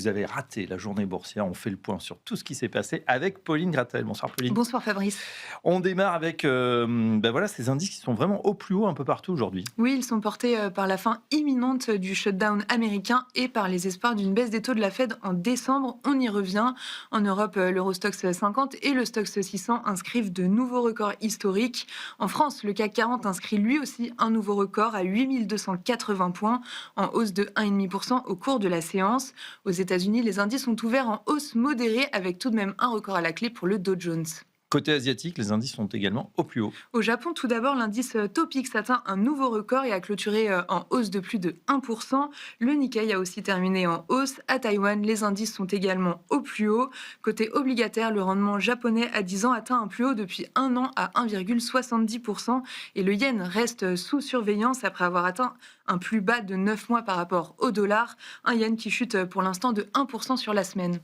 vous avez raté la journée boursière. On fait le point sur tout ce qui s'est passé avec Pauline Gratel. Bonsoir Pauline. Bonsoir Fabrice. On démarre avec ces indices qui sont vraiment au plus haut un peu partout aujourd'hui. Oui, ils sont portés par la fin imminente du shutdown américain et par les espoirs d'une baisse des taux de la Fed en décembre. On y revient. En Europe, l'Eurostoxx 50 et le Stoxx 600 inscrivent de nouveaux records historiques. En France, le CAC 40 inscrit lui aussi un nouveau record à 8280 points, en hausse de 1,5% au cours de la séance. Aux États-Unis, les indices sont ouverts en hausse modérée avec tout de même un record à la clé pour le Dow Jones. Côté asiatique, les indices sont également au plus haut. Au Japon, tout d'abord, l'indice Topix atteint un nouveau record et a clôturé en hausse de plus de 1%. Le Nikkei a aussi terminé en hausse. À Taïwan, les indices sont également au plus haut. Côté obligataire, le rendement japonais à 10 ans atteint un plus haut depuis un an à 1,70%. Et le yen reste sous surveillance après avoir atteint un plus bas de 9 mois par rapport au dollar. Un yen qui chute pour l'instant de 1% sur la semaine.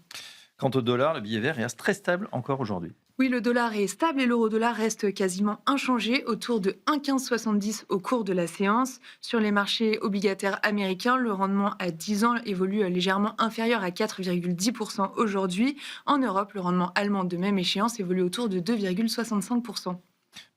Quant au dollar, le billet vert reste très stable encore aujourd'hui. Oui, le dollar est stable et l'euro-dollar reste quasiment inchangé, autour de 1,1570 au cours de la séance. Sur les marchés obligataires américains, le rendement à 10 ans évolue légèrement inférieur à 4,10% aujourd'hui. En Europe, le rendement allemand de même échéance évolue autour de 2,65%.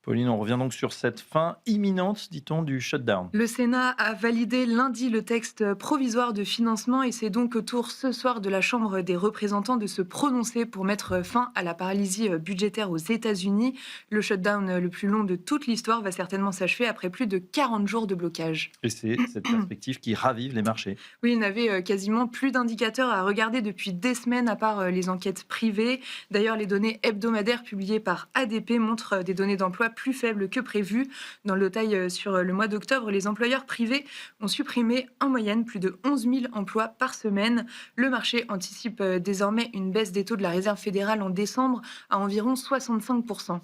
Pauline, on revient donc sur cette fin imminente, dit-on, du shutdown. Le Sénat a validé lundi le texte provisoire de financement et c'est donc au tour ce soir de la Chambre des représentants de se prononcer pour mettre fin à la paralysie budgétaire aux États-Unis. Le shutdown le plus long de toute l'histoire va certainement s'achever après plus de 40 jours de blocage. Et c'est cette perspective qui ravive les marchés. Oui, il n'avait quasiment plus d'indicateurs à regarder depuis des semaines, à part les enquêtes privées. D'ailleurs, les données hebdomadaires publiées par ADP montrent des données d'emploi plus faibles que prévu. Dans le détail, sur le mois d'octobre, les employeurs privés ont supprimé en moyenne plus de 11 000 emplois par semaine. Le marché anticipe désormais une baisse des taux de la Réserve fédérale en décembre à environ 65%.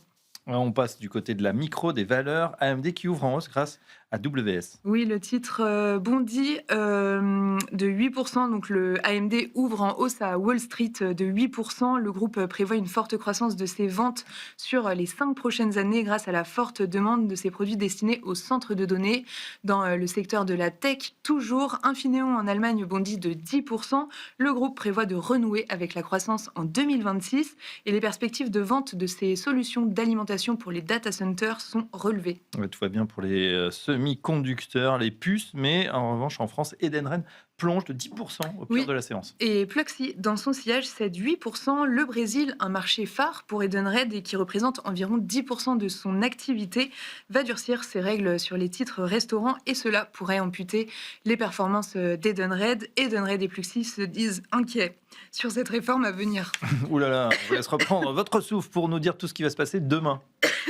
On passe du côté de la micro, des valeurs. AMD qui ouvre en hausse grâce à WS. Oui, le titre bondit de 8%. Donc le AMD ouvre en hausse à Wall Street de 8%. Le groupe prévoit une forte croissance de ses ventes sur les 5 prochaines années grâce à la forte demande de ses produits destinés aux centres de données. Dans le secteur de la tech, toujours, Infineon en Allemagne bondit de 10%. Le groupe prévoit de renouer avec la croissance en 2026 et les perspectives de vente de ses solutions d'alimentation pour les data centers sont relevées. Ouais, tout va bien pour les semi-conducteurs, les puces, mais en revanche, en France, Edenred plonge de 10% au cœur Oui. de la séance. Et Pluxee, dans son sillage, cède 8%. Le Brésil, un marché phare pour Edenred et qui représente environ 10% de son activité, va durcir ses règles sur les titres restaurants et cela pourrait amputer les performances d'Edenred. Edenred et Pluxee se disent inquiets sur cette réforme à venir. Ouh là là, je vous laisse reprendre votre souffle pour nous dire tout ce qui va se passer demain.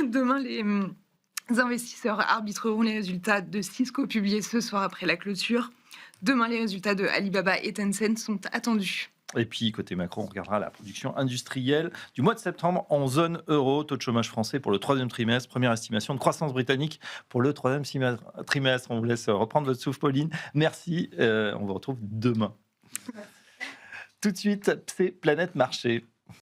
Demain, les investisseurs arbitreront les résultats de Cisco publiés ce soir après la clôture. Demain, les résultats de Alibaba et Tencent sont attendus. Et puis, côté macro, on regardera la production industrielle du mois de septembre en zone euro. Taux de chômage français pour le troisième trimestre. Première estimation de croissance britannique pour le troisième trimestre. On vous laisse reprendre votre souffle, Pauline. Merci. On vous retrouve demain. Tout de suite, c'est Planète Marché.